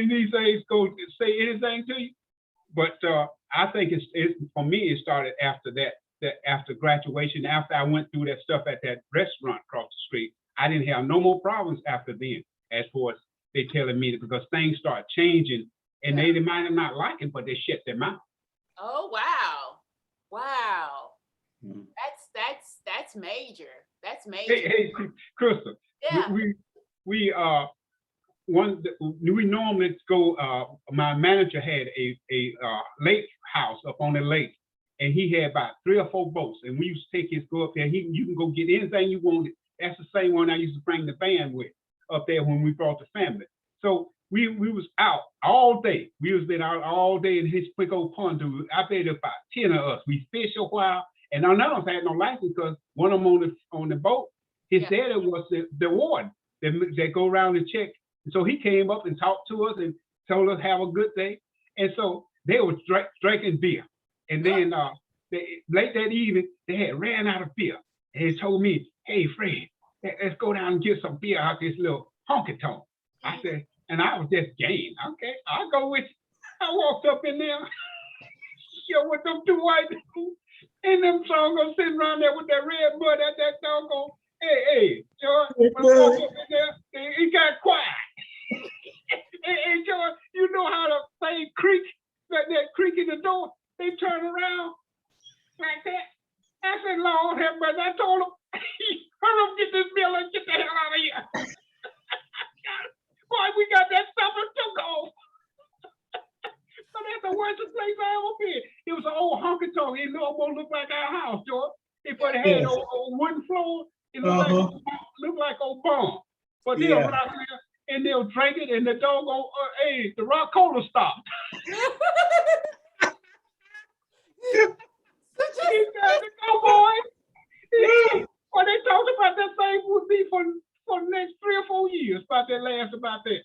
[SPEAKER 1] these things go say anything to you? But I think for me, it started after that after graduation, after I went through that stuff at that restaurant across the street. I didn't have no more problems after then, as far as they telling me, because things start changing, and they might not like it, but they shut their mouth.
[SPEAKER 2] Oh, wow. Mm-hmm. That's major. That's major.
[SPEAKER 1] Hey, Crystal.
[SPEAKER 2] Yeah.
[SPEAKER 1] We normally go. My manager had a lake house up on the lake, and he had about 3 or 4 boats, and we used to take his go up there. You can go get anything you wanted. That's the same one I used to bring the band with up there when we brought the family. So we was out all day. We was been out all day in his quick old pond. I bet about 10 of us. We fished a while, and none of us had no license because one of them on the boat, his daddy was the warden that go around and check. And so he came up and talked to us and told us have a good day. And so they were drinking beer. And then late that evening, they had ran out of beer. And they told me, hey, Fred, let's go down and get some beer out this little honky tonk. I said, and I was just game. Okay, I'll go with you. I walked up in there, with them 2 white people, and them doggone sitting around there with that red mud at that doggone. Hey, George, up in there, he got quiet. Hey, George, you know how to say creak, that creak in the door? They turn around like that. I said, Lord have mercy. I told him, hurry up, get this bill and get the hell out of here. Boy, we got that stuff and took off. So that's the worst place I ever been. It was an old honky tonk. It almost looked like our house, George. It had a wooden floor. It looked like old bomb. But they'll rock there and they'll drink it, and the doggone, the rock cola stopped.
[SPEAKER 2] So
[SPEAKER 1] that laughs about that.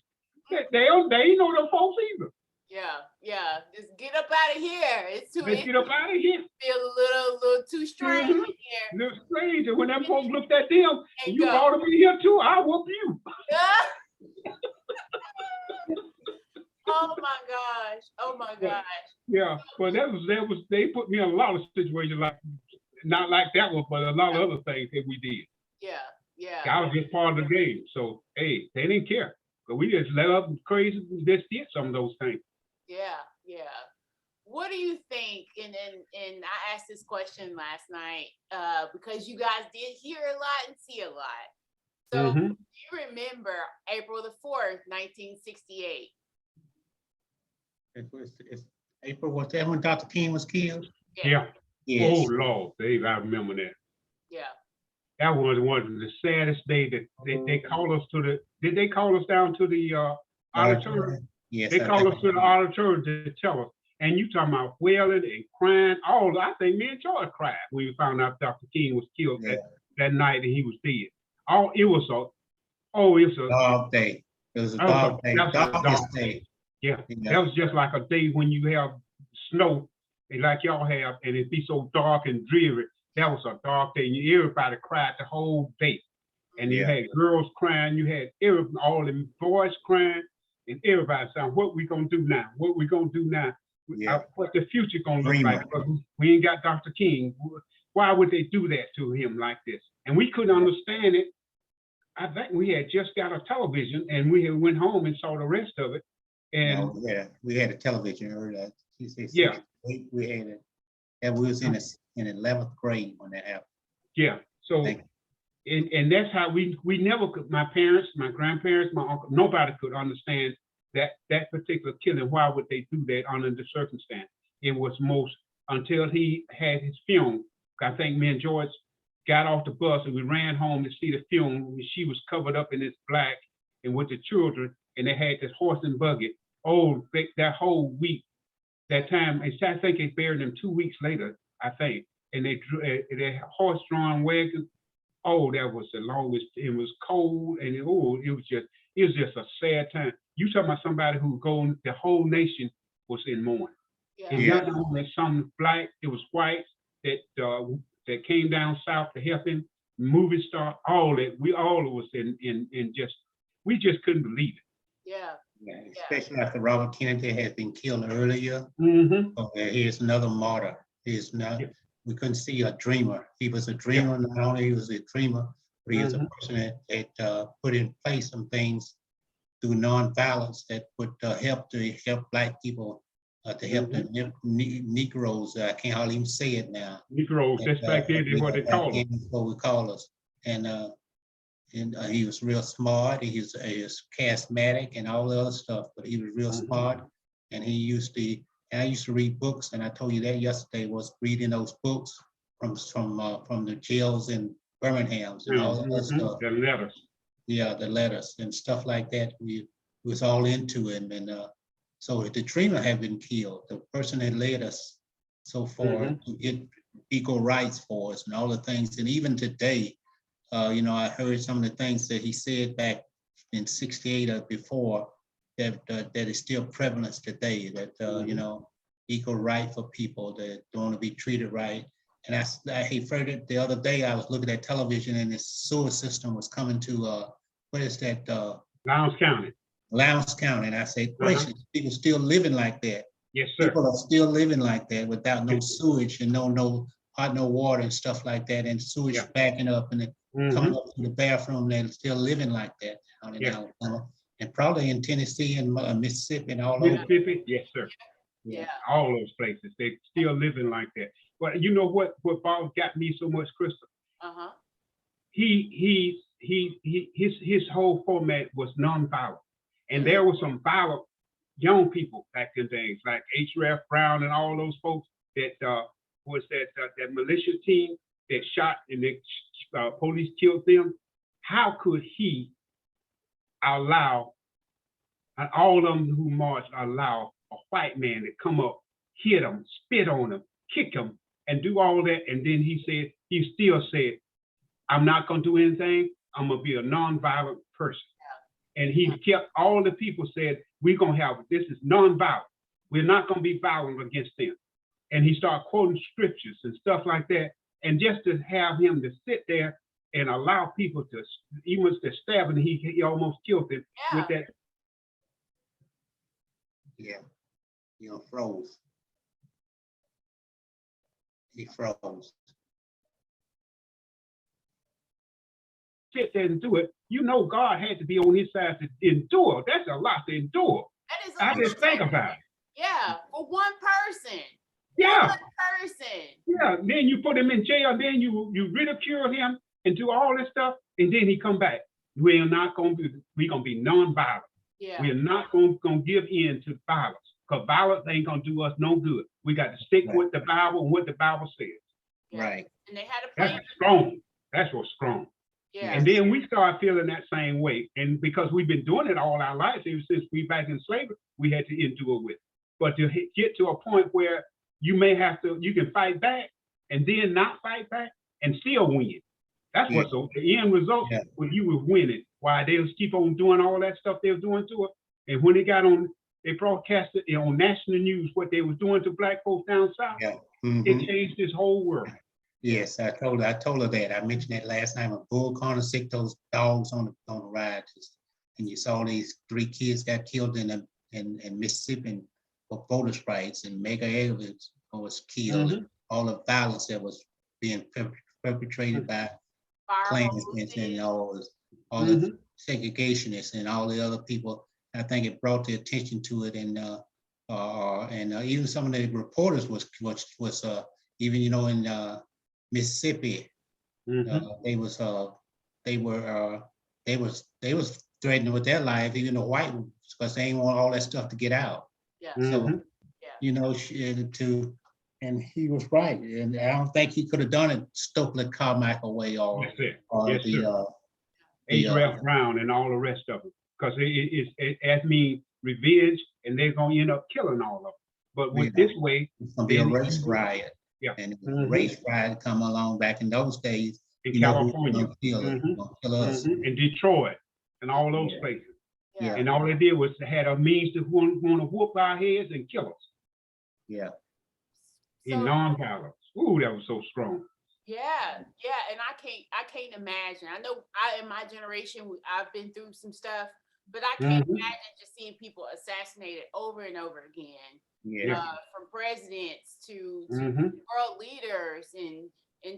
[SPEAKER 1] They ain't know them folks either.
[SPEAKER 2] Yeah. Just get up out of here. It's too.
[SPEAKER 1] Let's get up out of here.
[SPEAKER 2] Feel a little too strange in here.
[SPEAKER 1] Little strange. And when them folks looked at them,
[SPEAKER 2] And
[SPEAKER 1] you
[SPEAKER 2] go.
[SPEAKER 1] brought them in here too. I whoop you.
[SPEAKER 2] Oh my gosh.
[SPEAKER 1] Yeah, but that was. They put me in a lot of situations like, not like that one, but a lot of other things that we did.
[SPEAKER 2] Yeah.
[SPEAKER 1] I was just part of the game. So hey, they didn't care. But we just let up crazy. Just did some of those things.
[SPEAKER 2] Yeah. What do you think? And I asked this question last night because you guys did hear a lot and see a lot. So do you remember April the 4th, 1968?
[SPEAKER 3] It's April, was that when Dr. King was killed?
[SPEAKER 1] Yeah.
[SPEAKER 3] Yes.
[SPEAKER 1] Oh Lord, Dave, I remember that.
[SPEAKER 2] Yeah.
[SPEAKER 1] That was one of the saddest day that they called us to the. Did they call us down to the auditorium?
[SPEAKER 3] Yes.
[SPEAKER 1] They called us to the auditorium to tell us. And you talking about wailing and crying. I think me and George cried when we found out Dr. King was killed that night and he was dead. It was a
[SPEAKER 3] dog day. It was a dog day. Dog day.
[SPEAKER 1] Yeah, that was just like a day when you have snow, and like y'all have, and it be so dark and dreary. That was a dark day. And everybody cried the whole day, and you had girls crying. You had all the boys crying, and everybody saying, "What we gonna do now? What we gonna do now? What the future gonna look like? Because we ain't got Dr. King. Why would they do that to him like this?" And we couldn't understand it. I think we had just got a television, and we had went home and saw the rest of it. And
[SPEAKER 3] we had a television earlier. We had it. And we was in 11th grade when that happened.
[SPEAKER 1] Yeah. So and that's how we never could. My parents, my grandparents, my uncle, nobody could understand that particular killing. Why would they do that under the circumstance? It was most until he had his funeral. I think me and George got off the bus and we ran home to see the funeral. She was covered up in this black and with the children, and they had this horse and buggy. Oh, that whole week, that time, I think they buried him 2 weeks later, I think. And they horse-drawn wagon. Oh, that was the longest. It was cold, and it was just a sad time. You talking about somebody who the whole nation was in mourning. And not only some black, it was white that came down south to help him, movie star, all that. We all was we just couldn't believe it.
[SPEAKER 3] Especially after Robert Kennedy had been killed earlier. Here's another martyr. We couldn't see a dreamer. He was a dreamer. Not only he was a dreamer, but he was a person that put in place some things through nonviolence that would help Black people, to help the Negroes. I can't hardly even say it now.
[SPEAKER 1] Negroes, that's back then what they call them.
[SPEAKER 3] That's what we call us. And he was real smart. He was charismatic and all the other stuff, but he was real smart. And I used to read books, and I told you that yesterday, was reading those books from the jails in Birmingham and all that other stuff.
[SPEAKER 1] The letters.
[SPEAKER 3] Yeah, the letters and stuff like that. We was all into it. And so the dreamer had been killed. The person that led us so far to get equal rights for us and all the things. And even today, I heard some of the things that he said back in '68 or before that is still prevalent today, that, equal right for people that don't want to be treated right. And I heard it the other day. I was looking at television and the sewer system was coming to, what is that?
[SPEAKER 1] Lowndes County.
[SPEAKER 3] Lowndes County. And I said, gracious, people still living like that.
[SPEAKER 1] Yes, sir.
[SPEAKER 3] People are still living like that without no sewage and no hot, no water and stuff like that. And sewage backing up and coming up to the bathroom. They're still living like that down in Alabama. And probably in Tennessee and Mississippi and all over.
[SPEAKER 1] Mississippi, yes, sir.
[SPEAKER 2] Yeah.
[SPEAKER 1] All those places, they still living like that. But you know what Bob got me so much, Crystal? His whole format was nonviolent. And there were some violent young people back in days, like H. Ralph Brown and all those folks that was that militia team that shot and the police killed them. How could he allow, and all of them who marched, allow a white man to come up, hit them, spit on them, kick them, and do all that? And then he still said, I'm not gonna do anything. I'm gonna be a nonviolent person. And he kept all the people said, we're going to have, this is nonviolent. We're not going to be violent against them. And he started quoting scriptures and stuff like that. And just to have him to sit there and allow people to, even to stab him, he almost killed him with that.
[SPEAKER 3] Yeah, froze. He froze.
[SPEAKER 1] Sit there and do it. God had to be on his side to endure. That's a lot to endure.
[SPEAKER 2] That is
[SPEAKER 1] I just think about it.
[SPEAKER 2] Yeah, for one person.
[SPEAKER 1] Yeah.
[SPEAKER 2] One person.
[SPEAKER 1] Yeah. Then you put him in jail. Then you ridicule him and do all this stuff, and then he come back. We're not going to be. We're going to be nonviolent.
[SPEAKER 2] Yeah.
[SPEAKER 1] We're not going to give in to violence, because violence ain't going to do us no good. We got to stick with the Bible and what the Bible says.
[SPEAKER 2] Yeah.
[SPEAKER 3] Right.
[SPEAKER 2] And they had a plan.
[SPEAKER 1] That's strong. That's what's strong.
[SPEAKER 2] Yeah.
[SPEAKER 1] And then we start feeling that same way. And because we've been doing it all our lives, ever since we back in slavery, we had to endure with it. But to get to a point where you can fight back and then not fight back and still win. That's what the end result when you were winning. Why they was keep on doing all that stuff they were doing to us. And when they got on, they broadcasted on national news what they was doing to black folks down south.
[SPEAKER 3] Yeah. Mm-hmm.
[SPEAKER 1] It changed this whole world.
[SPEAKER 3] Yes, I told her that. I mentioned that last time. A bull corner sick those dogs on the ride, and you saw these 3 kids got killed in Mississippi for voter rights, and Mega Evans was killed.
[SPEAKER 1] Mm-hmm.
[SPEAKER 3] All the violence that was being perpetrated by Klansmen and all the segregationists and all the other people. I think it brought the attention to it, and even some of the reporters was even in Mississippi, they was threatening with their life, even the white ones, because they ain't want all that stuff to get out.
[SPEAKER 2] Yeah.
[SPEAKER 3] So, and he was right, and I don't think he could have done it Stokely Carmichael way or
[SPEAKER 1] Ralph Brown and all the rest of them, because it means revenge, and they're gonna end up killing all of them. But with this way,
[SPEAKER 3] it's gonna be a race riot.
[SPEAKER 1] Yeah.
[SPEAKER 3] And a race riot come along back in those days.
[SPEAKER 1] In California,
[SPEAKER 3] in
[SPEAKER 1] Detroit, and all those places.
[SPEAKER 2] Yeah.
[SPEAKER 1] And all they did was had a means to want to whoop our heads and kill us.
[SPEAKER 3] Yeah.
[SPEAKER 1] In nonviolence. Ooh, that was so strong.
[SPEAKER 2] Yeah, and I can't imagine. I know in my generation, I've been through some stuff, but I can't imagine just seeing people assassinated over and over again. From presidents to world leaders and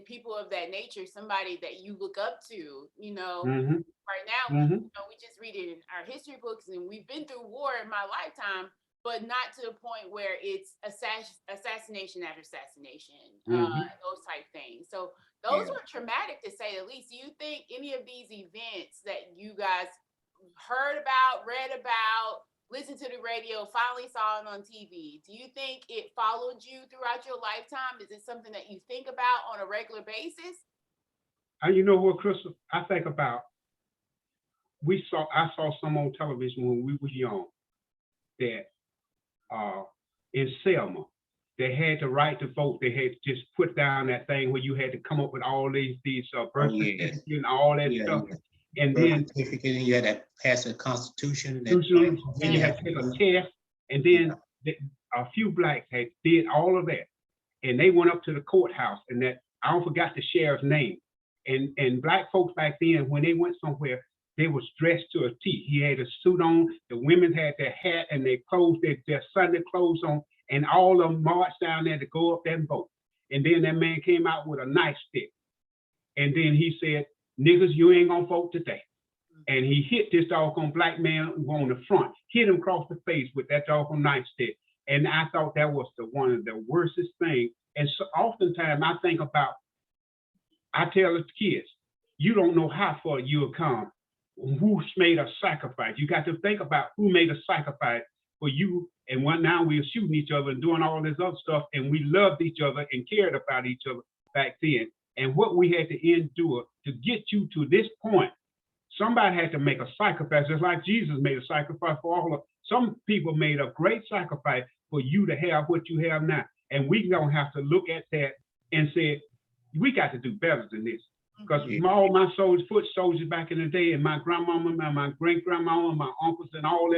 [SPEAKER 2] people of that nature, somebody that you look up to, right now, we just read it in our history books, and we've been through war in my lifetime, but not to the point where it's assassination after assassination, those type things. So those were traumatic, to say the least. Do you think any of these events that you guys heard about, read about, listened to the radio, finally saw it on TV, do you think it followed you throughout your lifetime? Is it something that you think about on a regular basis?
[SPEAKER 1] You know what, Crystal? I think about, I saw some on television when we was young that in Selma, they had the right to vote. They had just put down that thing where you had to come up with all these birth certificates and all that stuff. And then
[SPEAKER 3] you had to pass a constitution.
[SPEAKER 1] Then you had to take a test. And then a few blacks did all of that. And they went up to the courthouse, and I forgot the sheriff's name. And black folks back then, when they went somewhere, they was dressed to a T. He had a suit on. The women had their hat and their clothes, their Sunday clothes on, and all of them marched down there to go up there and vote. And then that man came out with a knife stick. And then he said, "Niggas, you ain't gonna vote today." And he hit this doggone black man on the front, hit him across the face with that doggone knife stick. And I thought that was one of the worstest things. And so oftentimes I think about, I tell the kids, you don't know how far you'll come. Who's made a sacrifice? You got to think about who made a sacrifice for you. And now we're shooting each other and doing all this other stuff. And we loved each other and cared about each other back then. And what we had to endure to get you to this point, somebody had to make a sacrifice, just like Jesus made a sacrifice for all of us. Some people made a great sacrifice for you to have what you have now. And we don't have to look at that and say, we got to do better than this. Because all my soldiers, foot soldiers back in the day, and my grandmama, my great grandmama, my uncles, and all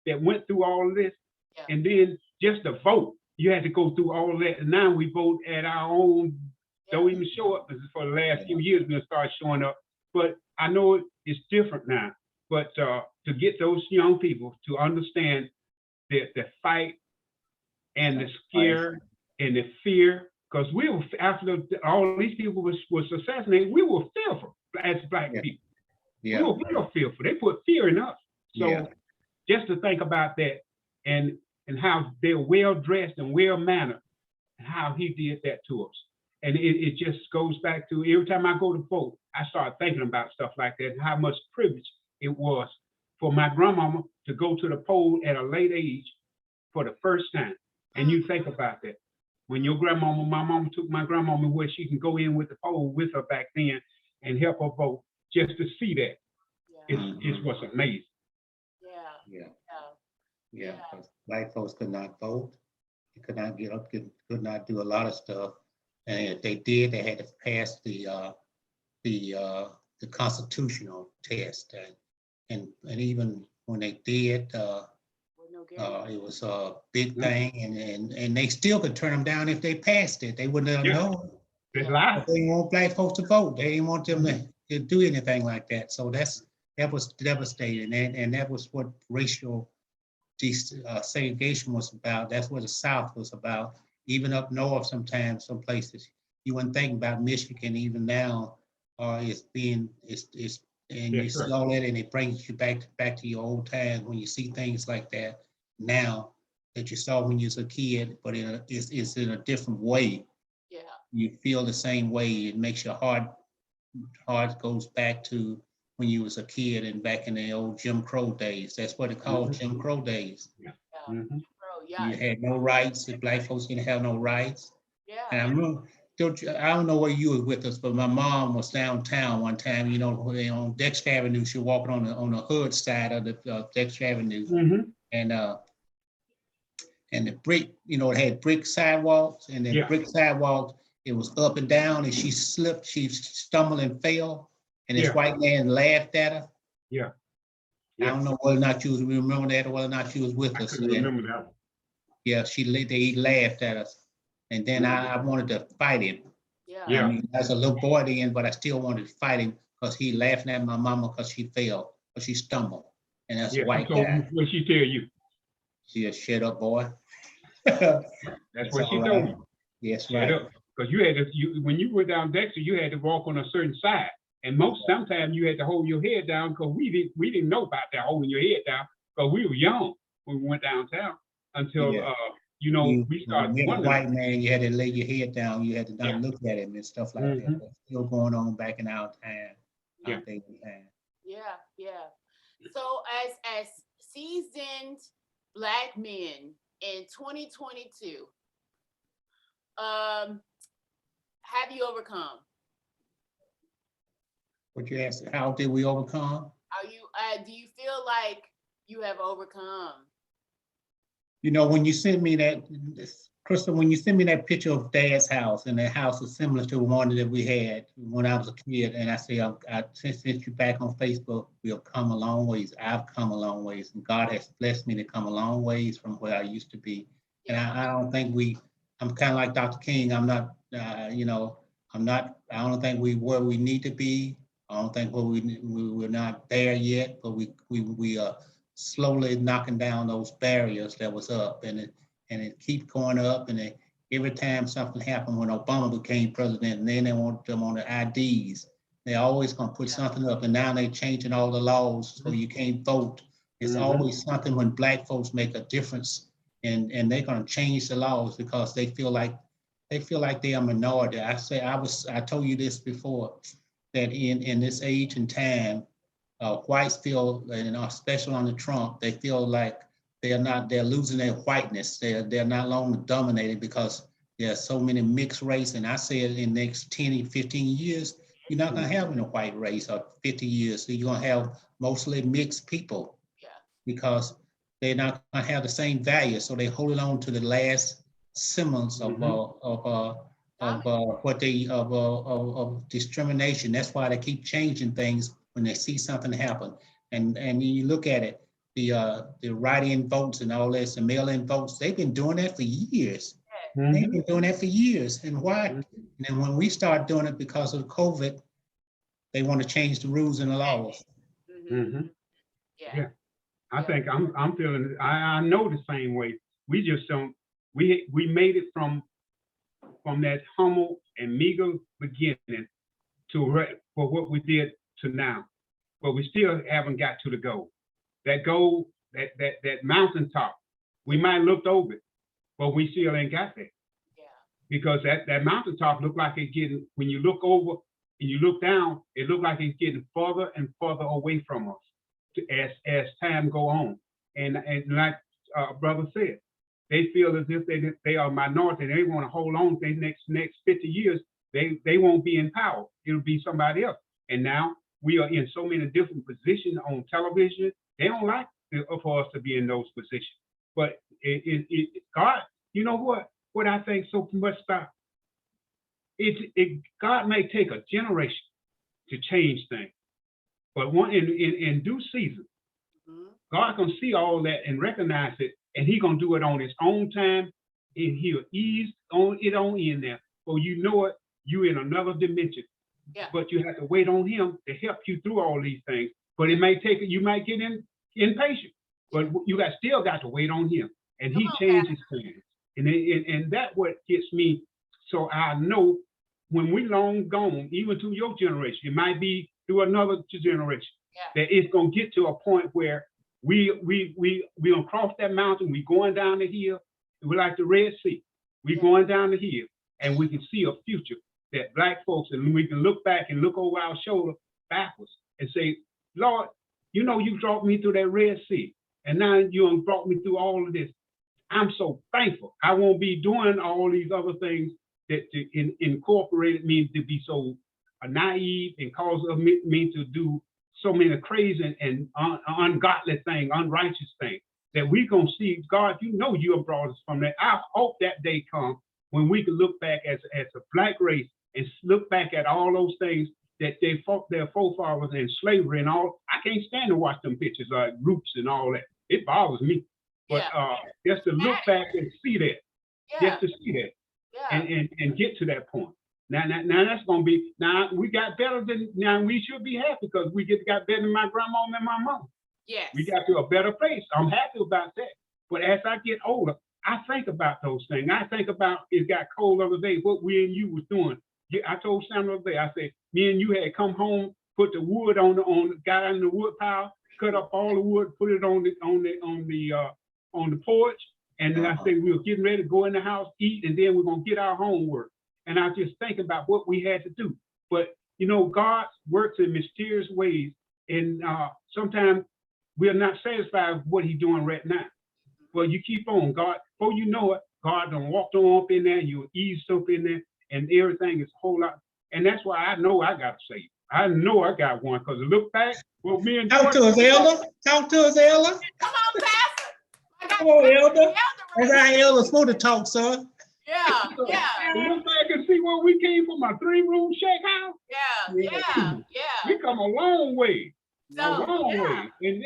[SPEAKER 1] that went through all of this.
[SPEAKER 2] Yeah.
[SPEAKER 1] And then just to vote, you had to go through all of that. And now we vote at our own. Don't even show up. This is for the last few years when it started showing up. But I know it's different now. But to get those young people to understand the fight and the scare and the fear, because we were, after all these people was assassinated, we were fearful as Black people.
[SPEAKER 3] Yeah.
[SPEAKER 1] We were real fearful. They put fear in us. So just to think about that and how they're well dressed and well mannered, and how he did that to us. And it just goes back to every time I go to vote, I start thinking about stuff like that and how much privilege it was for my grandmama to go to the poll at a late age for the first time. And you think about that. When your grandmama, my mama took my grandmama where she can go in with the poll with her back then and help her vote, just to see that. It was amazing.
[SPEAKER 3] Yeah. Because Black folks could not vote. They could not get up, could not do a lot of stuff. And if they did, they had to pass the constitutional test. And even when they did, it was a big thing, and they still could turn them down if they passed it. They wouldn't have known. They didn't want Black folks to vote. They didn't want them to do anything like that. So that was devastating, and that was what racial segregation was about. That's what the South was about. Even up north, sometimes some places you wouldn't think about Michigan. Even now, it's and you see all that, and it brings you back to your old times when you see things like that now that you saw when you was a kid, but it's in a different way. Yeah, you feel the same way. It makes your heart goes back to when you was a kid and back in the old Jim Crow days. That's what it called, Jim Crow days. You had no rights. The Black folks didn't have no rights. And I remember, I don't know where you were with us, but my mom was downtown one time, on Dexter Avenue. She was walking on the hood side of the Dexter Avenue. And the brick, it had brick sidewalks, and the brick sidewalks, it was up and down, and she slipped, she stumbled and fell, and this white man laughed at her. I don't know whether or not you remember that, or whether or not she was with us.
[SPEAKER 1] I remember that one.
[SPEAKER 3] Yeah, he laughed at us. And then I wanted to fight him. I mean, as a little boy then, but I still wanted to fight him because he laughing at my mama because she fell, because she stumbled. And that's a white guy.
[SPEAKER 1] What she tell you?
[SPEAKER 3] She said, "Shut up, boy."
[SPEAKER 1] That's what she told me.
[SPEAKER 3] Yes, right.
[SPEAKER 1] Because you had to, when you were down Dexter, you had to walk on a certain side. And sometimes you had to hold your head down because we didn't know about that, holding your head down, because we were young when we went downtown until we started.
[SPEAKER 3] Being a white man, you had to lay your head down. You had to not look at him and stuff like that. That's still going on back in our time.
[SPEAKER 2] So as seasoned Black men in 2022, have you overcome?
[SPEAKER 3] What you asked, how did we overcome?
[SPEAKER 2] Do you feel like you have overcome?
[SPEAKER 3] When you sent me that, Crystal, when you sent me that picture of Dad's house, and that house is similar to one that we had when I was a kid, and I say, I sent you back on Facebook, we've come a long ways. I've come a long ways, and God has blessed me to come a long ways from where I used to be. And I don't think I'm kind of like Dr. King. I'm not, I don't think we where we need to be. I don't think we're not there yet, but we are slowly knocking down those barriers that was up, and it keeps going up. And every time something happened, when Obama became president, and then they want them on the IDs, they're always going to put something up. And now they're changing all the laws so you can't vote. It's always something when Black folks make a difference, and they're going to change the laws because they feel like they're a minority. I told you this before, that in this age and time, whites feel, and especially under Trump, they feel like they're losing their whiteness. They're not longer dominated because there are so many mixed race. And I said in the next 10, 15 years, you're not going to have any white race, or 50 years. So you're going to have mostly mixed people because they're not going to have the same value. So they're holding on to the last semblance of of discrimination. That's why they keep changing things when they see something happen. And you look at it, the write-in votes and all this, and mail-in votes, they've been doing that for years. They've been doing that for years. And why? And then when we start doing it because of COVID, they want to change the rules and the laws.
[SPEAKER 2] Yeah.
[SPEAKER 1] I think I'm feeling, I know the same way. We just don't, we made it from that humble and meager beginning to for what we did to now, but we still haven't got to the goal. That goal, that mountaintop, we might looked over it, but we still ain't got there.
[SPEAKER 2] Yeah.
[SPEAKER 1] Because that mountaintop look like it's getting, when you look over and you look down, it look like it's getting further and further away from us as time go on. And like brother said, they feel as if they are minority and they want to hold on to the next 50 years, they won't be in power. It'll be somebody else. And now we are in so many different positions on television. They don't like for us to be in those positions. But God, you know what I think so much about? God may take a generation to change things, but one in due season, God can see all that and recognize it, and He gonna do it on His own time, and He'll ease on it on in there. So you know it, you in another dimension.
[SPEAKER 2] Yeah.
[SPEAKER 1] But you have to wait on Him to help you through all these things. But it may take, you might get impatient, but you still got to wait on Him, and He changes things. And that what gets me. So I know when we long gone, even to your generation, it might be through another generation, that it's gonna get to a point where we gonna cross that mountain. We going down the hill. We're like the Red Sea. We going down the hill, and we can see a future that Black folks, and we can look back and look over our shoulder backwards and say, Lord, you know, you brought me through that Red Sea, and now you brought me through all of this. I'm so thankful. I won't be doing all these other things that incorporated me to be so naive and cause me to do so many crazy and ungodly things, unrighteous things, that we gonna see, God, you know you have brought us from that. I hope that day comes when we can look back as a Black race and look back at all those things that their forefathers in slavery and all. I can't stand to watch them pictures like roots and all that. It bothers me. But just to look back and see that, just to see that, and get to that point. Now that's gonna be, now we got better than, now we should be happy because we got better than my grandma and my mom.
[SPEAKER 2] Yes.
[SPEAKER 1] We got to a better place. I'm happy about that. But as I get older, I think about those things. I think about, it got cold the other day, what we and you was doing. I told Sam the other day, I said, me and you had come home, put the wood got on the wood pile, cut up all the wood, put it on the porch, and then I said we were getting ready to go in the house, eat, and then we're gonna get our homework. And I was just thinking about what we had to do. But you know, God works in mysterious ways, and sometimes we're not satisfied with what He's doing right now. But you keep on, God. Before you know it, God done walked on up in there. You ease up in there, and everything is a whole lot. And that's why I know I got a Savior. I know I got one, because look back, well, me and
[SPEAKER 3] talk to us, Elder. Talk to us, Elder.
[SPEAKER 2] Come on, Pastor.
[SPEAKER 3] Come on, Elder. That's how Elder's supposed to talk, son.
[SPEAKER 2] Yeah.
[SPEAKER 1] Look back and see where we came from, a 3-room shack house.
[SPEAKER 2] Yeah.
[SPEAKER 1] We come a long way.
[SPEAKER 2] So,
[SPEAKER 1] a long way. And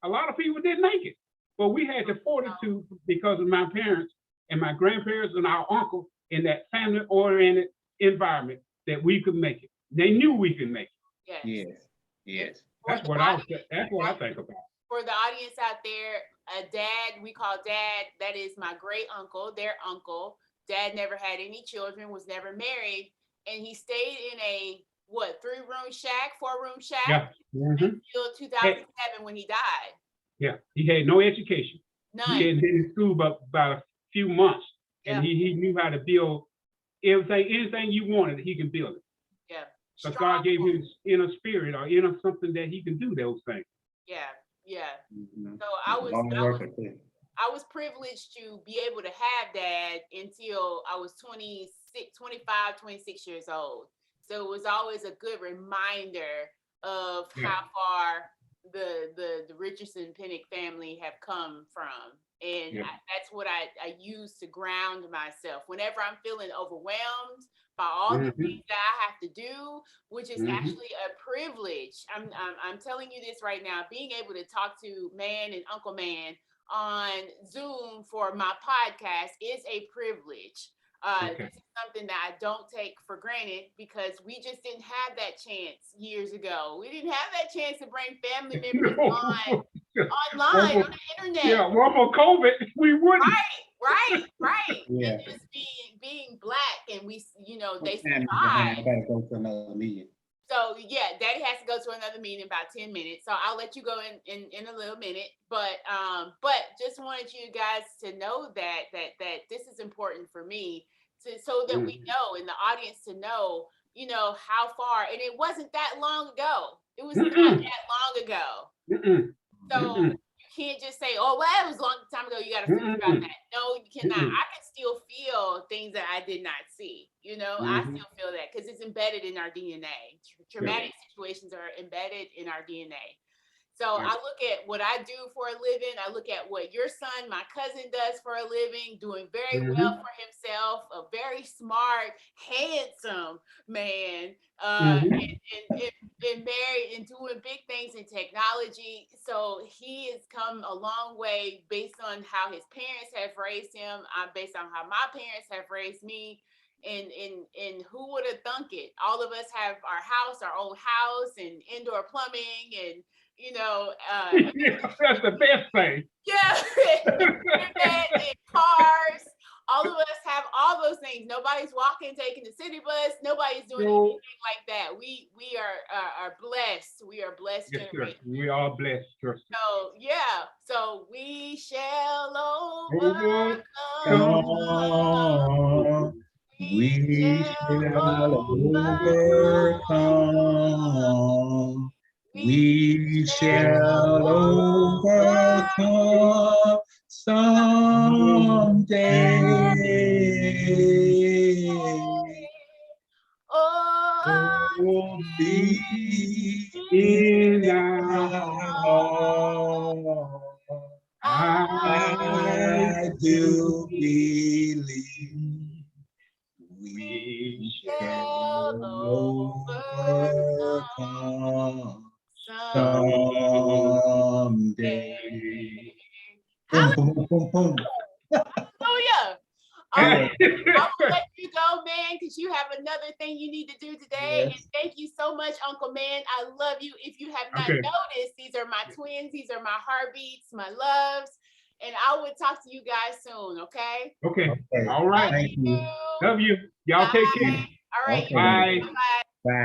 [SPEAKER 1] a lot of people didn't make it. But we had the fortitude because of my parents and my grandparents and our uncle in that family-oriented environment that we could make it. They knew we could make it.
[SPEAKER 3] Yes.
[SPEAKER 1] That's what I think about.
[SPEAKER 2] For the audience out there, a dad, we call dad, that is my great uncle, their uncle. Dad never had any children, was never married, and he stayed in a 3-room shack, 4-room shack until 2007 when he died.
[SPEAKER 1] Yeah, he had no education.
[SPEAKER 2] None.
[SPEAKER 1] He had been in school about a few months, and he knew how to build anything you wanted, he can build it.
[SPEAKER 2] Yeah.
[SPEAKER 1] But God gave him inner spirit or inner something that he can do those things.
[SPEAKER 2] Yeah. So I was privileged to be able to have Dad until I was 25, 26 years old. So it was always a good reminder of how far the Richardson Pennick family have come from. And
[SPEAKER 1] Yeah.
[SPEAKER 2] that's what I use to ground myself. Whenever I'm feeling overwhelmed by all the things that I have to do, which is actually a privilege. I'm telling you this right now. Being able to talk to Man and Uncle Man on Zoom for my podcast is a privilege. This is something that I don't take for granted because we just didn't have that chance years ago. We didn't have that chance to bring family members online on the internet.
[SPEAKER 1] Yeah, well, for COVID, we wouldn't.
[SPEAKER 2] Right.
[SPEAKER 3] Yeah.
[SPEAKER 2] And just being Black, and we, they
[SPEAKER 3] I
[SPEAKER 2] survived.
[SPEAKER 3] gotta go to another meeting.
[SPEAKER 2] So yeah, Daddy has to go to another meeting in about 10 minutes. So I'll let you go in a little minute. But just wanted you guys to know that this is important for me, so that we know, and the audience to know, how far. And it wasn't that long ago. It was not that long ago. So you can't just say, oh, well, it was a long time ago. You got to forget about that. No, you cannot. I can still feel things that I did not see. I still feel that because it's embedded in our DNA. Traumatic situations are embedded in our DNA. So I look at what I do for a living. I look at what your son, my cousin, does for a living, doing very well for himself, a very smart, handsome man, and married and doing big things in technology. So he has come a long way based on how his parents have raised him, based on how my parents have raised me. And who would have thunk it? All of us have our own house, and indoor plumbing, and
[SPEAKER 1] that's the best thing.
[SPEAKER 2] Yeah, and cars. All of us have all those things. Nobody's taking the city bus. Nobody's doing anything like that. We are blessed. We are blessed generation.
[SPEAKER 1] We are blessed.
[SPEAKER 2] So yeah. So we shall overcome.
[SPEAKER 3] We shall overcome. We shall overcome someday. Oh, be in our I do believe we shall overcome someday. Boom, boom, boom, boom.
[SPEAKER 2] Hallelujah. I'm gonna let you go, man, because you have another thing you need to do today. Yes. And thank you so much, Uncle Man. I love you. If you have not noticed, these are my twins. These are my heartbeats, my loves. And I will talk to you guys soon, okay?
[SPEAKER 1] Okay. All right.
[SPEAKER 3] Thank you.
[SPEAKER 1] Love you. Y'all take care.
[SPEAKER 2] All right.
[SPEAKER 1] Bye.
[SPEAKER 2] Bye.
[SPEAKER 3] Bye.